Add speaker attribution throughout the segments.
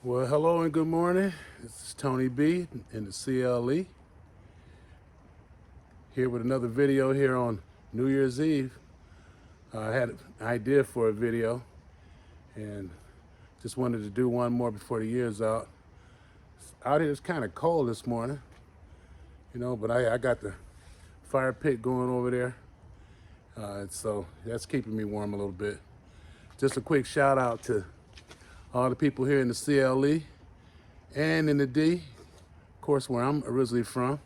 Speaker 1: Well, hello and good morning. This is Tony B in the CLE here with another video here on New Year's Eve. I had an idea for a video and just wanted to do one more before the year's out. Out here it's kind of cold this morning, but I got the fire pit going over there. So that's keeping me warm a little bit. Just a quick shout out to all the people here in the CLE and in the D, of course, where I'm originally from.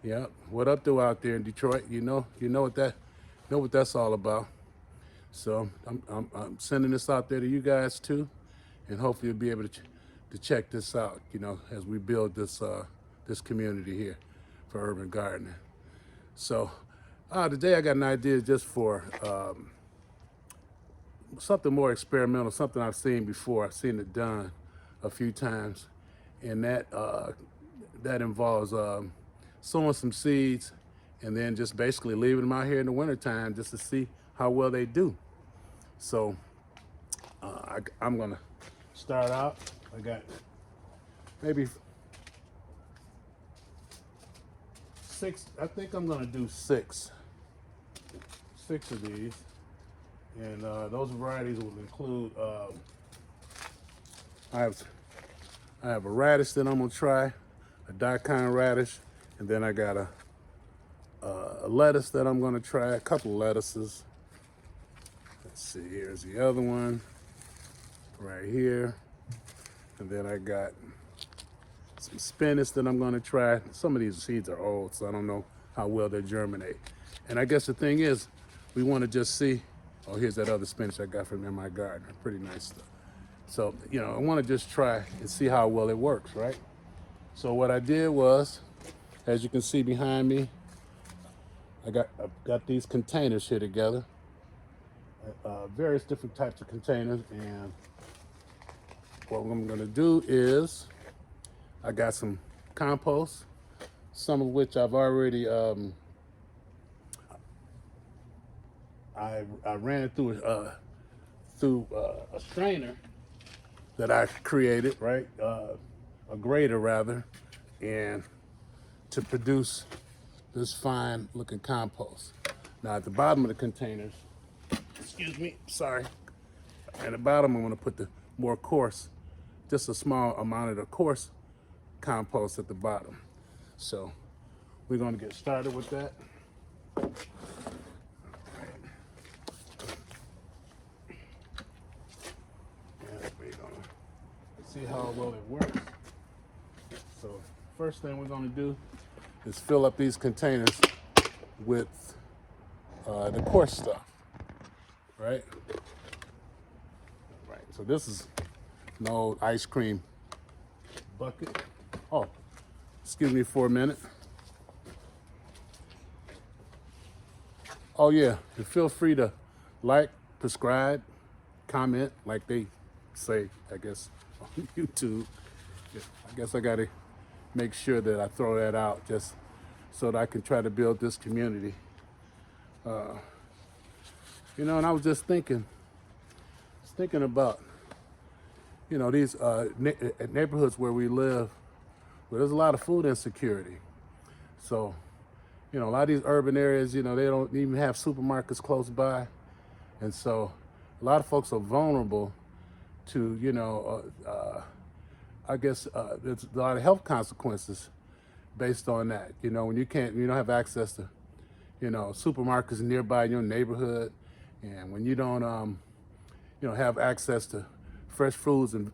Speaker 1: Yeah, what up though out there in Detroit? You know what that's all about. So I'm sending this out there to you guys too, and hopefully you'll be able to check this out. As we build this community here for urban gardening. So today I got an idea just for something more experimental, something I've seen before. I've seen it done a few times, and that involves sowing some seeds and then just basically leaving them out here in the wintertime just to see how well they do. So I'm gonna start out. I got maybe 6. I think I'm gonna do six of these, and those varieties will include. I have a radish that I'm gonna try, a daikon radish, and then I got a lettuce that I'm gonna try, a couple of lettuces. Let's see, here's the other one right here. And then I got some spinach that I'm gonna try. Some of these seeds are old, so I don't know how well they germinate. And I guess the thing is, we wanna just see, oh, here's that other spinach I got from in my garden. Pretty nice stuff. So, I wanna just try and see how well it works, right? So what I did was, as you can see behind me, I've got these containers here together, various different types of containers, and what I'm gonna do is, I got some compost, some of which I've already, I ran through a strainer that I created, right? A grater rather, and to produce this fine looking compost. Now at the bottom of the containers, excuse me, sorry. At the bottom I'm gonna put the more coarse, just a small amount of the coarse compost at the bottom. So we're gonna get started with that. And we're gonna see how well it works. So first thing we're gonna do is fill up these containers with the coarse stuff, right? Right, so this is an old ice cream bucket. Oh, excuse me for a minute. Oh yeah, and feel free to like, subscribe, comment, like they say, I guess, on YouTube. I guess I gotta make sure that I throw that out just so that I can try to build this community. And I was just thinking about, these neighborhoods where we live, where there's a lot of food insecurity. So, a lot of these urban areas, they don't even have supermarkets close by. And so a lot of folks are vulnerable to, I guess there's a lot of health consequences based on that. When you don't have access to, supermarkets nearby in your neighborhood, and when you don't, have access to fresh fruits and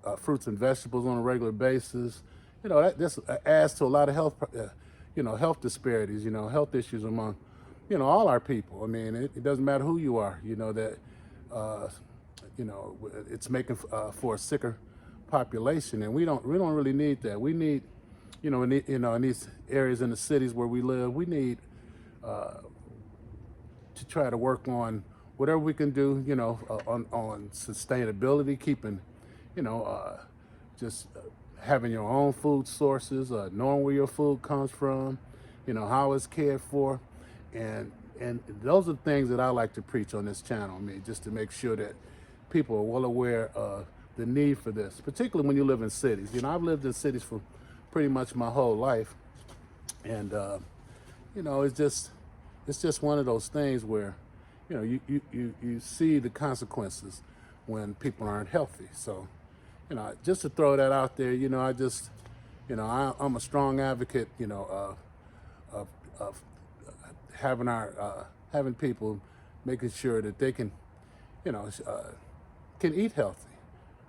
Speaker 1: vegetables on a regular basis, this adds to a lot of health disparities, health issues among, all our people. I mean, it doesn't matter who you are, that, it's making for a sicker population, and we don't really need that. We need, in these areas in the cities where we live, we need to try to work on whatever we can do, on sustainability, keeping, just having your own food sources, knowing where your food comes from, how it's cared for, and those are things that I like to preach on this channel. I mean, just to make sure that people are well aware of the need for this, particularly when you live in cities. You know, I've lived in cities for pretty much my whole life, and you know, it's just one of those things where, you know, you see the consequences when people aren't healthy. So, you know, just to throw that out there, you know, you know, I'm a strong advocate, you know, of having having people making sure that they can, you know, can eat healthy.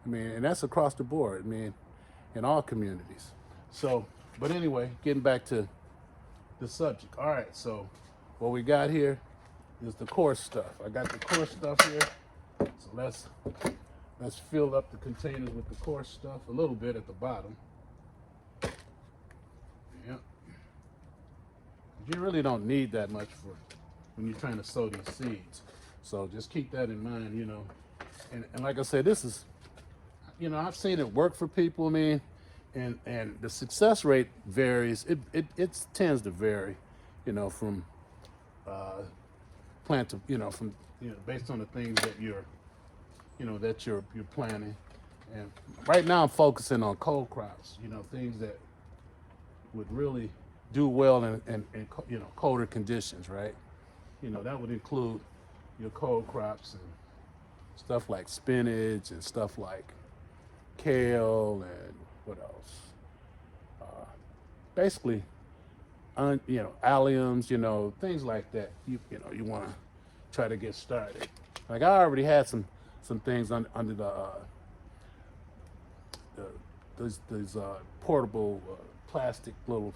Speaker 1: I mean, and that's across the board. I mean, in all communities. So, but anyway, getting back to the subject. All right, so what we got here is the coarse stuff. I got the coarse stuff here. So let's fill up the containers with the coarse stuff a little bit at the bottom. Yeah. You really don't need that much for when you're trying to sow these seeds. So just keep that in mind, you know. And like I said, this is, you know, I've seen it work for people. I mean, and the success rate varies. It tends to vary, you know, from plant to, you know, from, you know, based on the things that you're, you know, that you're planting. And right now I'm focusing on cold crops, you know, things that would really do well in you know, colder conditions, right? You know, that would include your cold crops and stuff like spinach and stuff like kale and what else? Basically, you know, alliums, you know, things like that. You know, you want to try to get started. Like I already had some things under these portable plastic little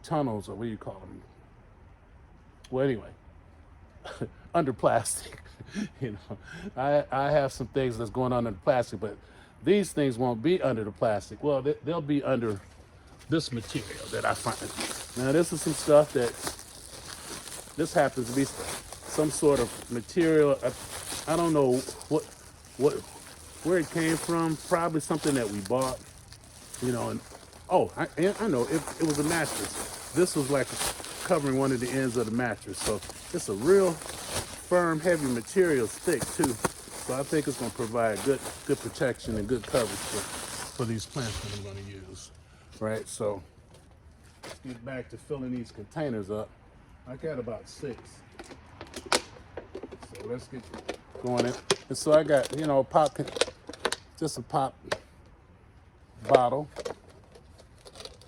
Speaker 1: tunnels, or what do you call them? Well, anyway, under plastic. You know, I have some things that's going on under the plastic, but these things won't be under the plastic. Well, they'll be under this material that I find. Now, this is some stuff that, this happens to be some sort of material. I don't know what where it came from. Probably something that we bought, you know. And oh, I know, it was a mattress. This was like covering one of the ends of the mattress. So it's a real firm, heavy material, thick too. So I think it's going to provide good protection and good coverage for these plants that I'm going to use. Right, so let's get back to filling these containers up. I got about 6. So let's get going in. And so I got, you know, just a pop bottle.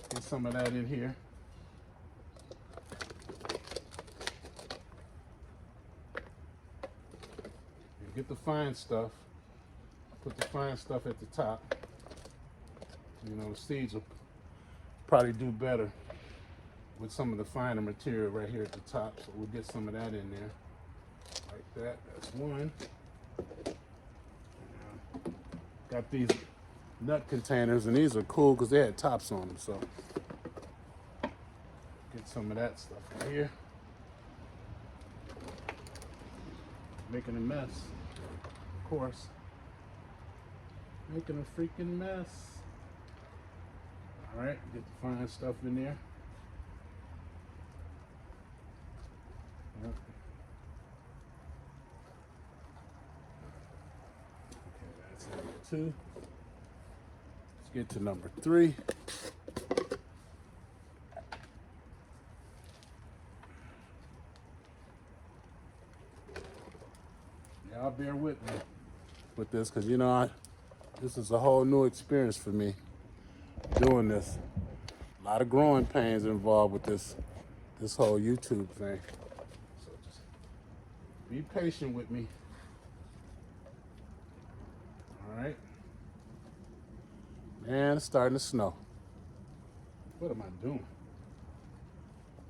Speaker 1: Get some of that in here. And get the fine stuff. Put the fine stuff at the top. You know, the seeds will probably do better with some of the finer material right here at the top. So we'll get some of that in there. Like that. That's one. Got these nut containers, and these are cool because they had tops on them. So get some of that stuff in here. Making a mess, of course. Making a freaking mess. All right, get the fine stuff in there. Yep. Okay, that's number 2. Let's get to number 3. Y'all bear with me with this, because, you know, this is a whole new experience for me doing this. A lot of growing pains involved with this whole YouTube thing. So just be patient with me. All right. Man, it's starting to snow. What am I doing?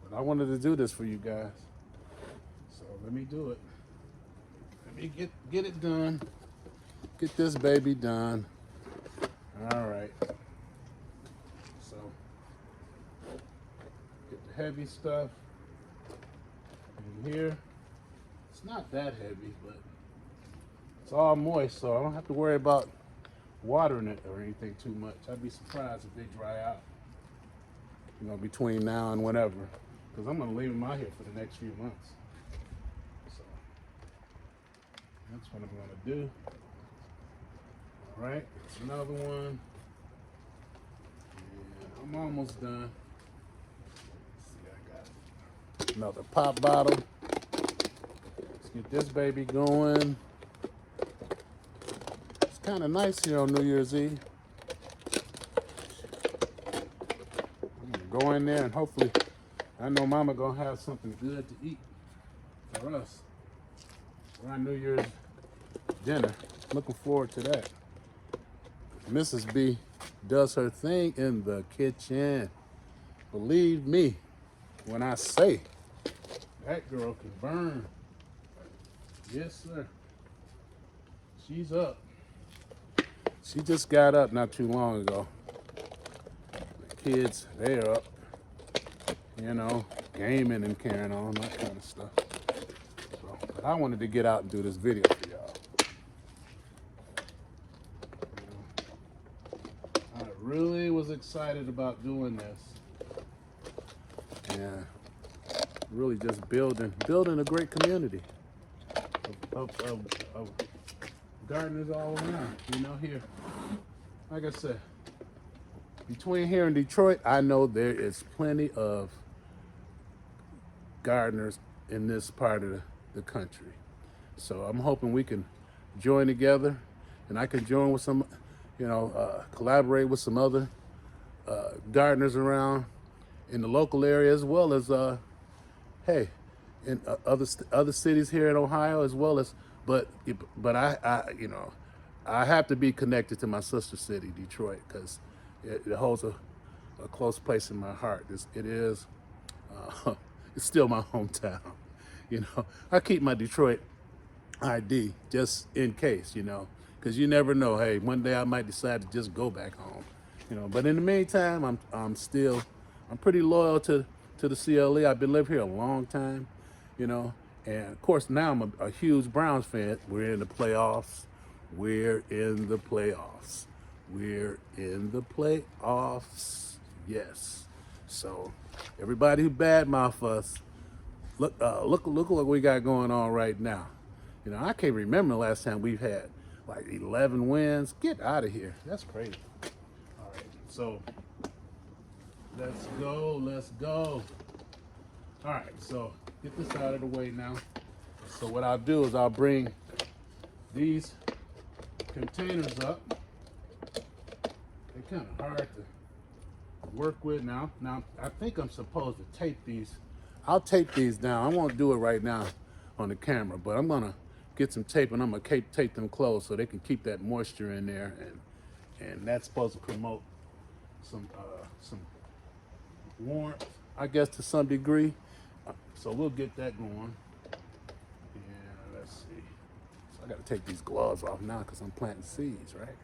Speaker 1: But I wanted to do this for you guys. So let me do it. Let me get it done. Get this baby done. All right. So get the heavy stuff in here. It's not that heavy, but it's all moist, so I don't have to worry about watering it or anything too much. I'd be surprised if they dry out, you know, between now and whenever, because I'm going to leave them out here for the next few months. So that's what I'm going to do. right? It's another one. And I'm almost done. Let's see, I got another pop bottle. Let's get this baby going. It's kind of nice here on New Year's Eve. I'm gonna go in there and hopefully, I know Mama gonna have something good to eat for us for our New Year's dinner. Looking forward to that. Mrs. B does her thing in the kitchen. Believe me when I say that girl can burn. Yes, sir. She's up. She just got up not too long ago. The kids, they're up, you know, gaming and carrying on, that kind of stuff. So, but I wanted to get out and do this video for y'all. I really was excited about doing this. And really just building a great community of gardeners all around, you know, here. Like I said, between here and Detroit, I know there is plenty of gardeners in this part of the country. So I'm hoping we can join together and I can join with some, you know, collaborate with some other gardeners around in the local area, as well as, hey, in other cities here in Ohio, as well as, but I you know, I have to be connected to my sister city, Detroit, because it holds a close place in my heart. It is, it's still my hometown. You know, I keep my Detroit ID just in case, you know, because you never know. Hey, one day I might decide to just go back home, you know. But in the meantime, I'm pretty loyal to the CLE. I've been living here a long time, you know, and of course now I'm a huge Browns fan. We're in the playoffs. We're in the playoffs. We're in the playoffs. Yes. So everybody who badmouth us, look what we got going on right now. You know, I can't remember the last time we've had like 11 wins. Get out of here. That's crazy. All right, so let's go. Let's go. All right, so get this out of the way now. So what I'll do is I'll bring these containers up. They're kind of hard to work with now. Now, I think I'm supposed to tape these. I'll tape these down. I won't do it right now on the camera, but I'm gonna get some tape and I'm gonna tape them closed so they can keep that moisture in there, and that's supposed to promote some warmth, I guess, to some degree. So we'll get that going. Yeah, let's see. So I gotta take these gloves off now because I'm planting seeds, right?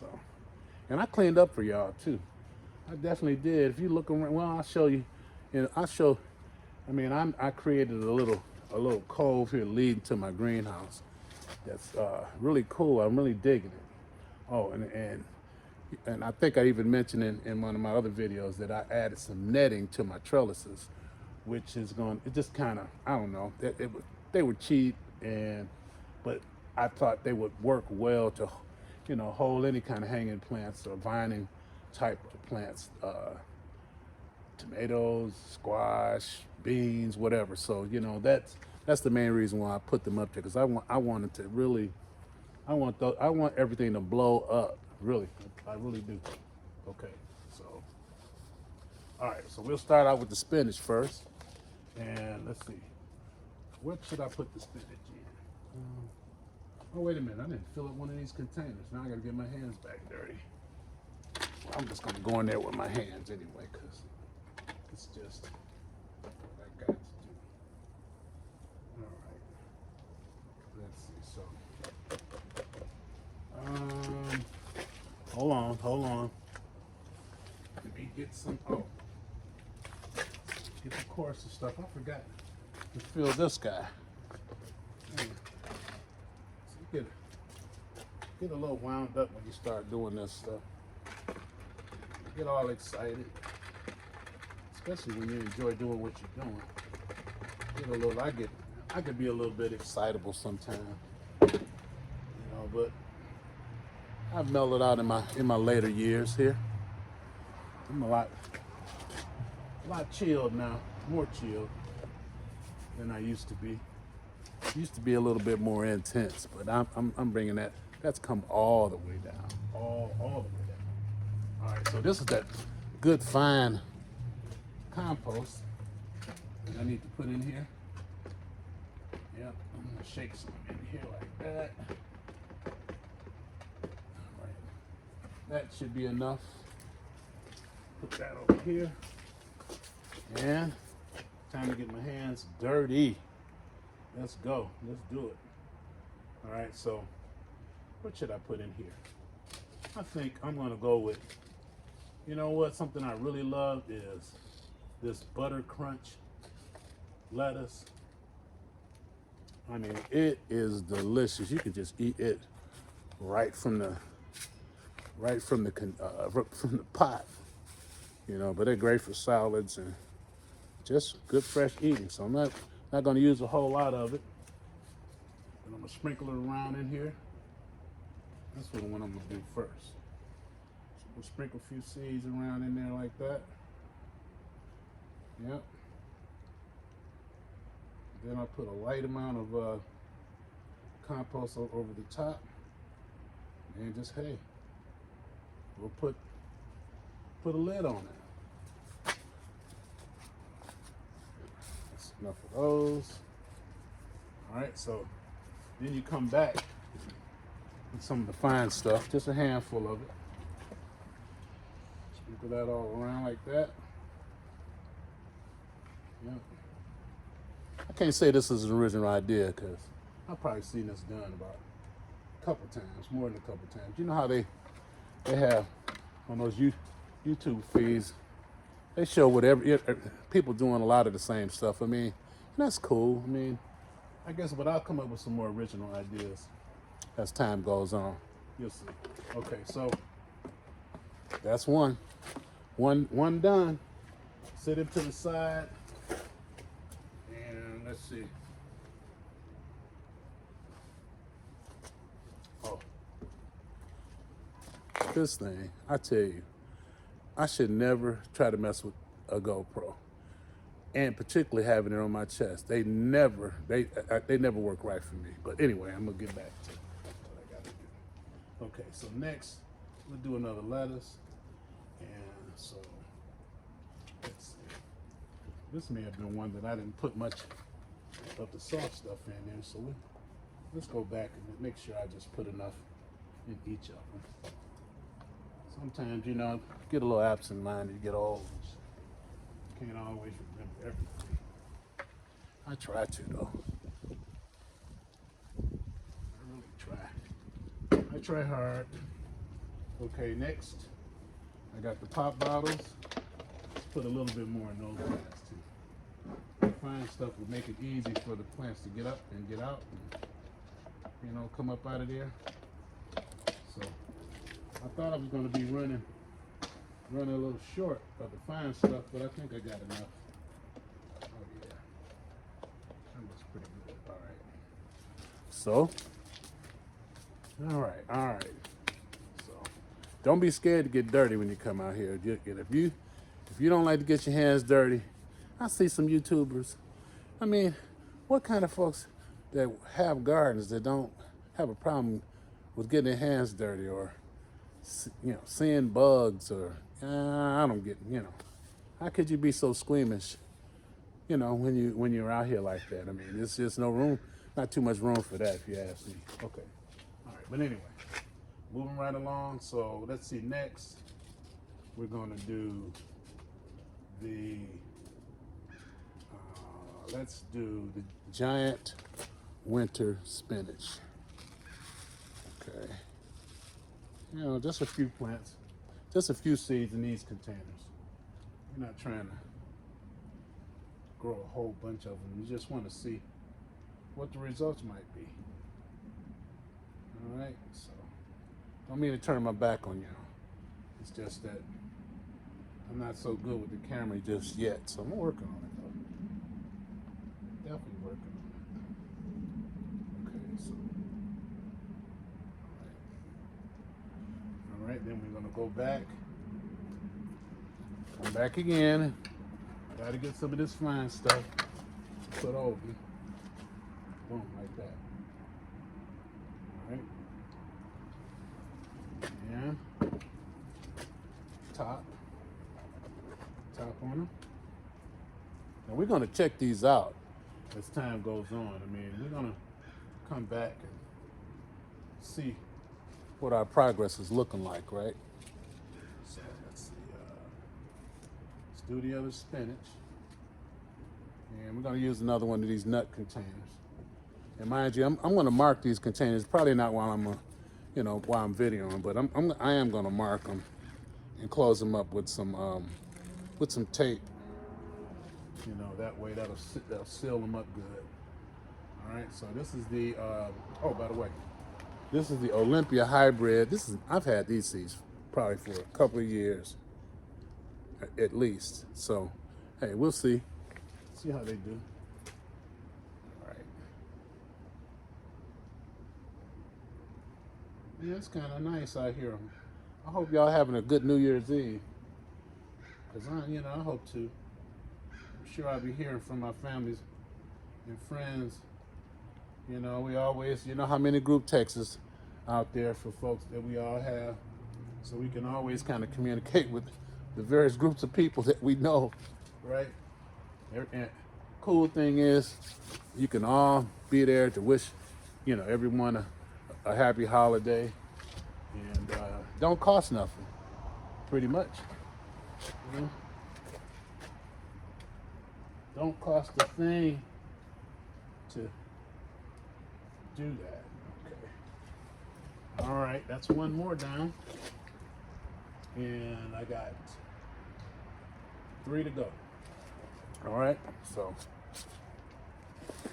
Speaker 1: So, and I cleaned up for y'all too. I definitely did. If you look around, well, I'll show you. You know, I mean, I created a little cove here leading to my greenhouse. That's really cool. I'm really digging it. Oh, and I think I even mentioned in one of my other videos that I added some netting to my trellises, which is it just kind of, I don't know, they were cheap, but I thought they would work well to, you know, hold any kind of hanging plants or vining type of plants, tomatoes, squash, beans, whatever. So, you know, that's the main reason why I put them up there, because I wanted to really, I want everything to blow up. Really, I really do. Okay, so, all right, so we'll start out with the spinach first, and let's see, what should I put the spinach in? Oh, wait a minute, I didn't fill up one of these containers. Now I gotta get my hands back dirty. Well, I'm just gonna go in there with my hands anyway, because it's just what I got to do. All right, let's see, so, hold on. Let me get some, get the coarser stuff. I forgot to fill this guy. So you get a little wound up when you start doing this stuff. Get all excited, especially when you enjoy doing what you're doing. Get a little, I could be a little bit excitable sometimes, you know, but I've mellowed out in my later years here. I'm a lot chilled now, more chilled than I used to be. Used to be a little bit more intense, but I'm bringing that. That's come all the way down, all the way down. All right, so this is that good fine compost that I need to put in here. Yep, I'm gonna shake some in here like that. All right, that should be enough. Put that over here, and time to get my hands dirty. Let's go. Let's do it. All right, so what should I put in here? I think I'm going to go with, you know what, something I really love is this butter crunch lettuce. I mean, it is delicious. You can just eat it right from the from the pot, you know, but they're great for salads and just good fresh eating. So I'm not going to use a whole lot of it. And I'm going to sprinkle it around in here. That's what I'm going to do first. So we'll sprinkle a few seeds around in there like that. Yep. Then I'll put a light amount of compost over the top. And just, hey, we'll put a lid on it. That's enough of those. All right, so then you come back with some of the fine stuff, just a handful of it. Sprinkle that all around like that. Yep. I can't say this is an original idea because I've probably seen this done about a couple times, more than a couple times. You know how they have on those YouTube feeds, they show whatever, people doing a lot of the same stuff. I mean, that's cool. I mean, I guess, but I'll come up with some more original ideas as time goes on. You'll see. Okay, so that's one done. Sit it to the side, and let's see. Oh, this thing, I tell you, I should never try to mess with a GoPro, and particularly having it on my chest. They never work right for me. But anyway, I'm gonna get back to what I gotta do. Okay, so next we'll do another lettuce, and so let's see. This may have been one that I didn't put much of the soft stuff in there, so let's go back and make sure I just put enough in each of them. Sometimes, you know, get a little absent-minded, you get old. Can't always remember everything. I try to, though. I really try. I try hard. Okay, next, I got the pop bottles. Let's put a little bit more in those guys, too. The fine stuff will make it easy for the plants to get up and get out and, you know, come up out of there. So I thought I was going to be running a little short of the fine stuff, but I think I got enough. Oh yeah, that looks pretty good. All right. So, all right. So, don't be scared to get dirty when you come out here. If you don't like to get your hands dirty, I see some YouTubers. I mean, what kind of folks that have gardens that don't have a problem with getting their hands dirty, or seeing bugs, or I don't get, how could you be so squeamish, when you're out here like that? I mean, there's just no room, not too much room for that, if you ask me. Okay, all right, but anyway, moving right along. So let's see, next we're gonna do the let's do the giant winter spinach. Okay. Just a few plants, just a few seeds in these containers. You're not trying to grow a whole bunch of them. You just want to see what the results might be. All right, so don't mean to turn my back on you. It's just that I'm not so good with the camera just yet, so I'm working on it though. Definitely working on it. Okay, so. Then we're gonna go back, come back again. Gotta get some of this fine stuff put over. Boom, like that. All right. And top on them. Now we're gonna check these out as time goes on. I mean, we're gonna come back and see what our progress is looking like, right? So let's see. Let's do the other spinach. And we're gonna use another one of these nut containers. And mind you, I'm gonna mark these containers. Probably not while I'm, while I'm videoing, but I am gonna mark them and close them up with some tape. That way that'll seal them up good. All right. So this is the. Oh, by the way, this is the Olympia hybrid. I've had these seeds probably for a couple of years, at least. So, hey, we'll see. See how they do. All right. Yeah, it's kind of nice out here. I hope y'all having a good New Year's Eve. Cause I hope to. I'm sure I'll be hearing from my families and friends. We always, how many group texts out there for folks that we all have, so we can always kind of communicate with the various groups of people that we know, right? And cool thing is, you can all be there to wish, everyone a happy holiday, and don't cost nothing, pretty much. Don't cost a thing to do that. Okay. All right, that's one more down. And I got 3 to go. All right, so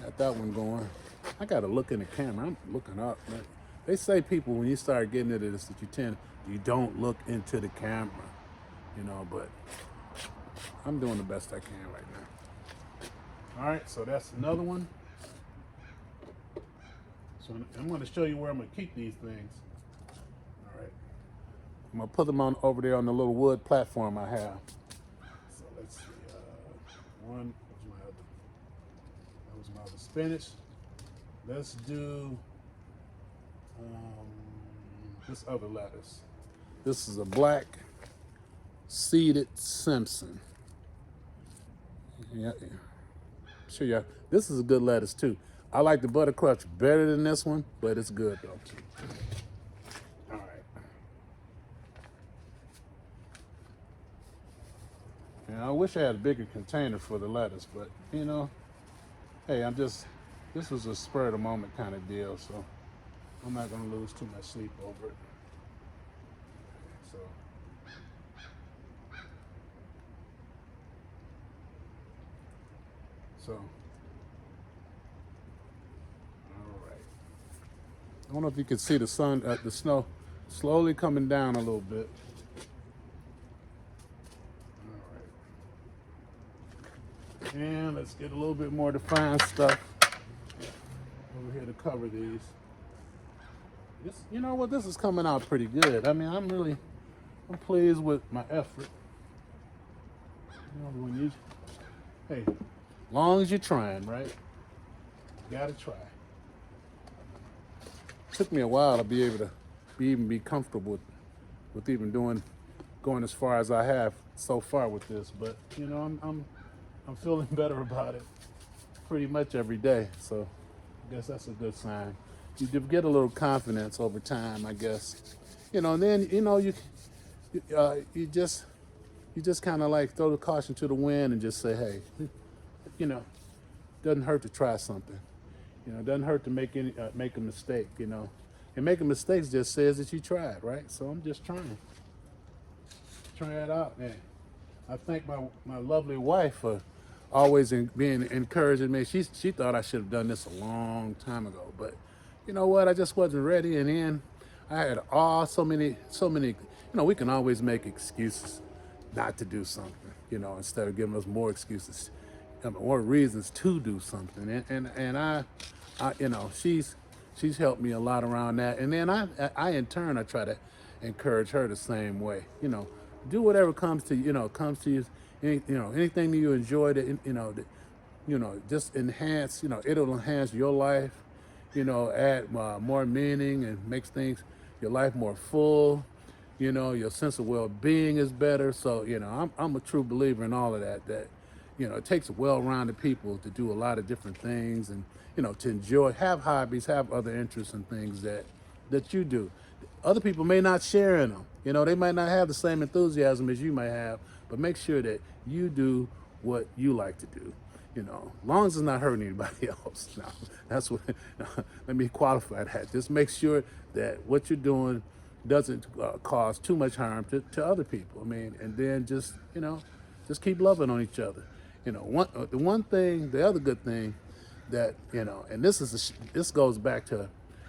Speaker 1: got that one going. I got to look in the camera. I'm looking up. They say people, when you start getting into this, that you don't look into the camera, but I'm doing the best I can right now. All right, so that's another one. So I'm going to show you where I'm going to keep these things. All right. I'm going to put them over there on the little wood platform I have. So let's see. One was my other spinach. Let's do this other lettuce. This is a black seeded Simpson. Yeah. Sure, yeah. This is a good lettuce too. I like the buttercrunch better than this one, but it's good though too. All right. And I wish I had a bigger container for the lettuce, but hey, this was a spur of the moment kind of deal, so I'm not gonna lose too much sleep over it. So, all right. I don't know if you can see the snow slowly coming down a little bit. All right. And let's get a little bit more defined stuff over here to cover these. You know what? This is coming out pretty good. I mean, I'm pleased with my effort. Hey, long as you're trying, right? You gotta try. It took me a while to be able to be comfortable with even going as far as I have so far with this, but I'm feeling better about it pretty much every day. So I guess that's a good sign. You get a little confidence over time, I guess. And then you just kind of like throw the caution to the wind and just say, hey, doesn't hurt to try something. It doesn't hurt to make a mistake. And making mistakes just says that you tried, right? So I'm just trying it out, man. I thank my lovely wife for always being encouraging me. She thought I should have done this a long time ago, but you know what? I just wasn't ready. And then I had so many. We can always make excuses not to do something. Instead of giving us more excuses, more reasons to do something. And I she's helped me a lot around that. And then I in turn I try to encourage her the same way. Do whatever comes to comes to you. Anything that you enjoy that just enhance. It'll enhance your life. Add more meaning and makes your life more full. Your sense of well-being is better. So I'm a true believer in all of that. It takes well-rounded people to do a lot of different things and to enjoy, have hobbies, have other interests and things that you do. Other people may not share in them. They might not have the same enthusiasm as you might have, but make sure that you do what you like to do. Long as it's not hurting anybody else. Now, that's what. Let me qualify that. Just make sure that what you're doing doesn't cause too much harm to other people. And then just keep loving on each other. The other good thing that and this goes back to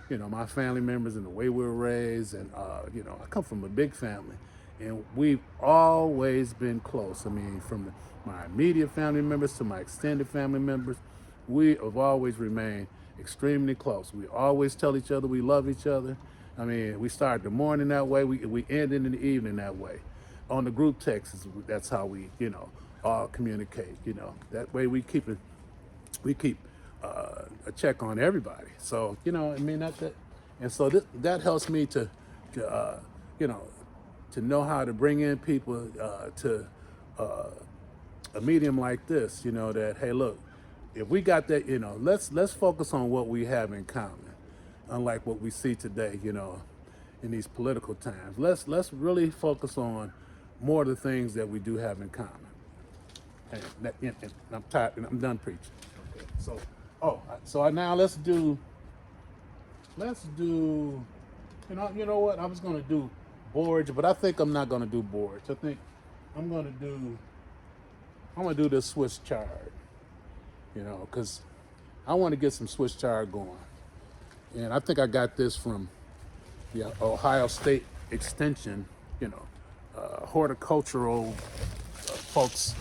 Speaker 1: my family members and the way we were raised, and I come from a big family, and we've always been close. From my immediate family members to my extended family members, we have always remained extremely close. We always tell each other we love each other. We start the morning that way, we end in the evening that way. On the group texts, that's how we all communicate. That way we keep a check on everybody. So and so that helps me to know how to bring in people to a medium like this. That, hey, look, if we got that, let's focus on what we have in common, unlike what we see today. In these political times, let's really focus on more of the things that we do have in common. And I'm tired. I'm done preaching. Okay. So now let's do. You know what? I was gonna do boards, but I think I'm not gonna do boards. I think I'm gonna do this Swiss chard. Because I want to get some Swiss chard going, and I think I got this from the Ohio State Extension. Horticultural folks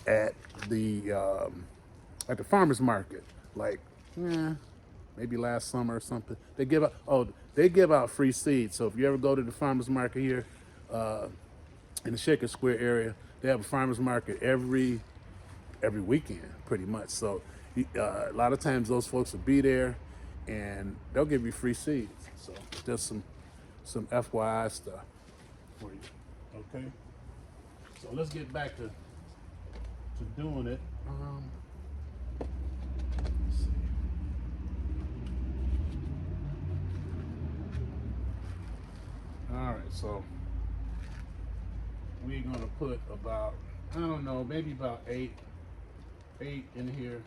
Speaker 1: at the farmers market, maybe last summer or something. They give out free seeds. So if you ever go to the farmers market here in the Shaker Square area, they have a farmers market every weekend, pretty much. So a lot of times those folks will be there, and they'll give you free seeds. So just some FYI stuff for you. Okay. So let's get back to doing it. Let's see. All right, so we're gonna put about, I don't know, maybe about eight in here.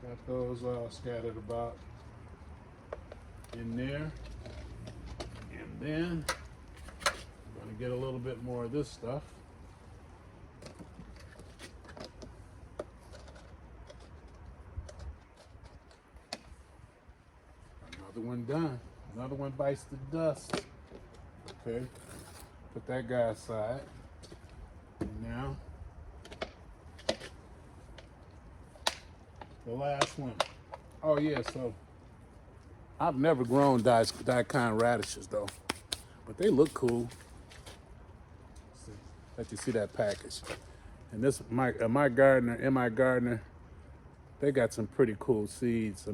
Speaker 1: Got those all scattered about in there. And then I'm going to get a little bit more of this stuff. Another one done. Another one bites the dust. Okay. Put that guy aside. And now the last one. Oh yeah, so I've never grown daikon radishes though, but they look cool. Let you see that package. And this my gardener, they got some pretty cool seeds.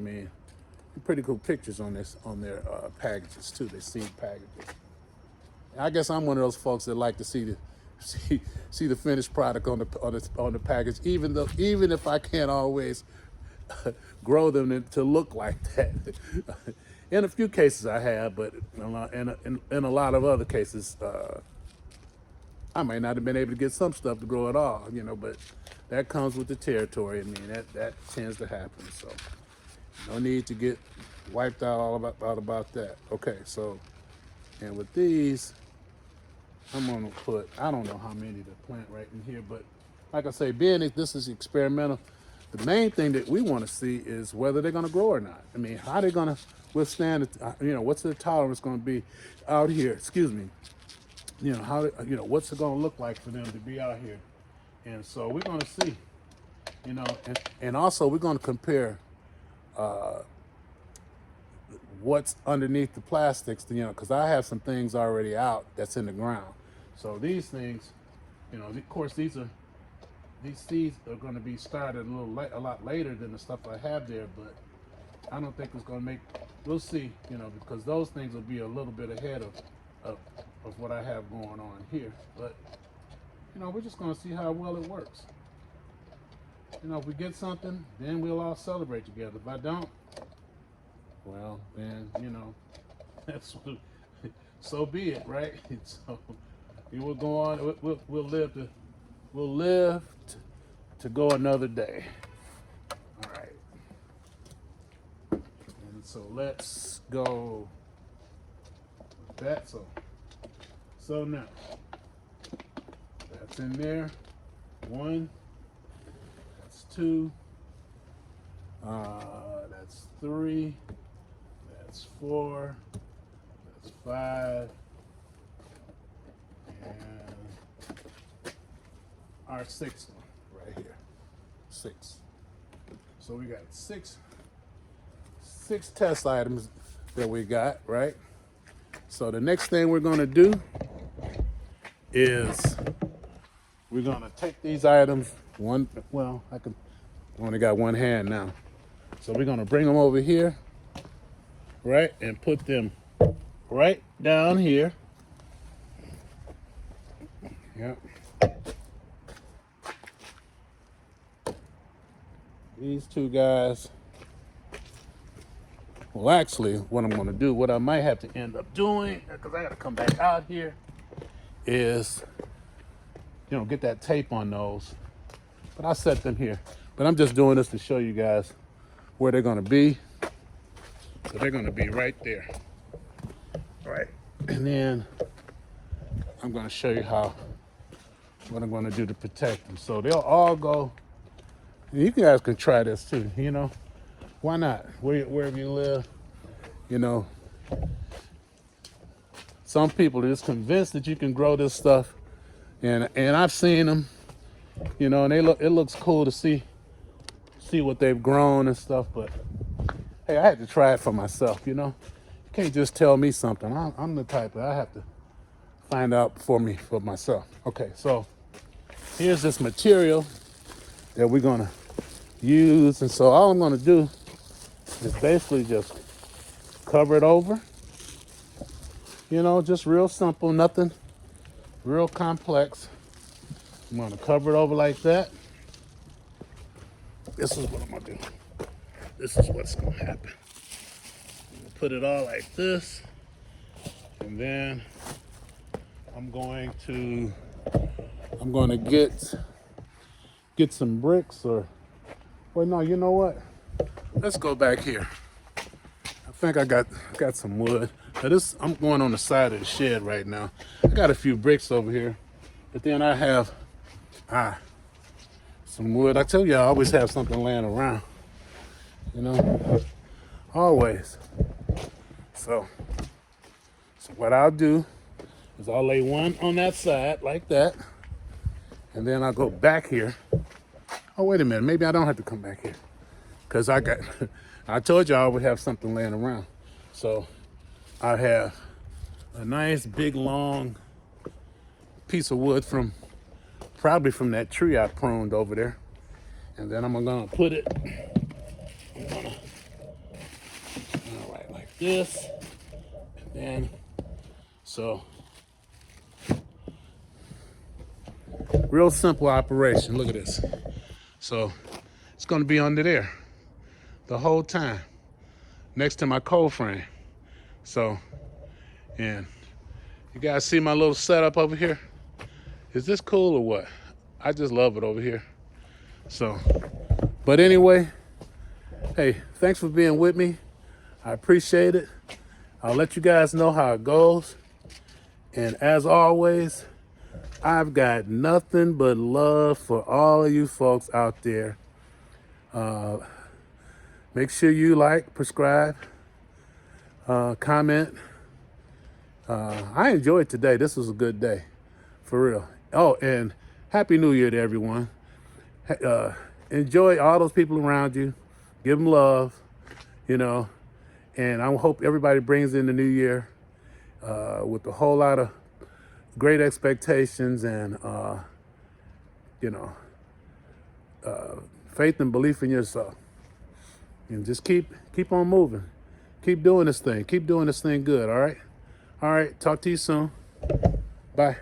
Speaker 1: Pretty cool pictures on their packages too. They seed packages. And I guess I'm one of those folks that like to see the finished product on the package, even if I can't always grow them to look like that. In a few cases I have, but in a lot of other cases, I might not have been able to get some stuff to grow at all, but that comes with the territory. That tends to happen. So no need to get wiped out all about that. Okay, so, and with these, I'm gonna put, I don't know how many to plant right in here, but like I say, being that this is experimental, the main thing that we want to see is whether they're going to grow or not. How they're going to withstand it, what's their tolerance going to be out here, how, what's it going to look like for them to be out here. And so we're going to see, and also we're going to compare what's underneath the plastics, because I have some things already out that's in the ground. So these things, of course, these seeds are going to be started a lot later than the stuff I have there, but I don't think it's going to make. We'll see, because those things will be a little bit ahead of what I have going on here. But we're just going to see how well it works. If we get something, then we'll all celebrate together. If I don't, well, then that's so be it, right? So we'll go on. We'll live to go another day. All right. And so let's go with that. So now that's in there. 1. That's 2. That's 3. That's 4. That's 5. And our 6th one right here. 6. So we got six test items that we got, right? So the next thing we're going to do is we're going to take these items I only got one hand now. So we're going to bring them over here, right? And put them right down here. Yep. These two guys. Well, actually, what I'm going to do, what I might have to end up doing, because I got to come back out here, is, get that tape on those. But I set them here. But I'm just doing this to show you guys where they're going to be. So they're going to be right there. All right. And then I'm going to show you what I'm going to do to protect them. So they'll all go. You guys can try this too, Why not? Wherever you live, some people are just convinced that you can grow this stuff, and I've seen them, and it looks cool to see what they've grown and stuff. But hey, I had to try it for myself. You can't just tell me something. I'm the type that I have to find out for myself. Okay, so here's this material that we're gonna use, and so all I'm gonna do is basically just cover it over. Just real simple, nothing real complex. I'm gonna cover it over like that. This is what I'm gonna do. This is what's gonna happen. I'm gonna put it all like this, and then I'm gonna get some bricks, or wait, no, you know what? Let's go back here. I think I got some wood. Now I'm going on the side of the shed right now. I got a few bricks over here, but then I have some wood. I tell you, I always have something laying around. Always. So what I'll do is I'll lay one on that side like that, and then I'll go back here. Oh, wait a minute. Maybe I don't have to come back here, because I told you I would have something laying around. So I have a nice big long piece of wood probably from that tree I pruned over there. And then I'm gonna put it, all right, like this. And then, so, real simple operation. Look at this. So it's gonna be under there the whole time, next to my cold frame. So, and you guys see my little setup over here? Is this cool or what? I just love it over here. So, but anyway, hey, thanks for being with me. I appreciate it. I'll let you guys know how it goes. And as always, I've got nothing but love for all of you folks out there. Make sure you like, subscribe, comment, I enjoyed today. This was a good day, for real. Oh, and Happy New Year to everyone. Enjoy all those people around you. Give them love, you know. And I hope everybody brings in the new year with a whole lot of great expectations and, you know, faith and belief in yourself. And just keep on moving. Keep doing this thing. Keep doing this thing good, all right? All right, talk to you soon. Bye.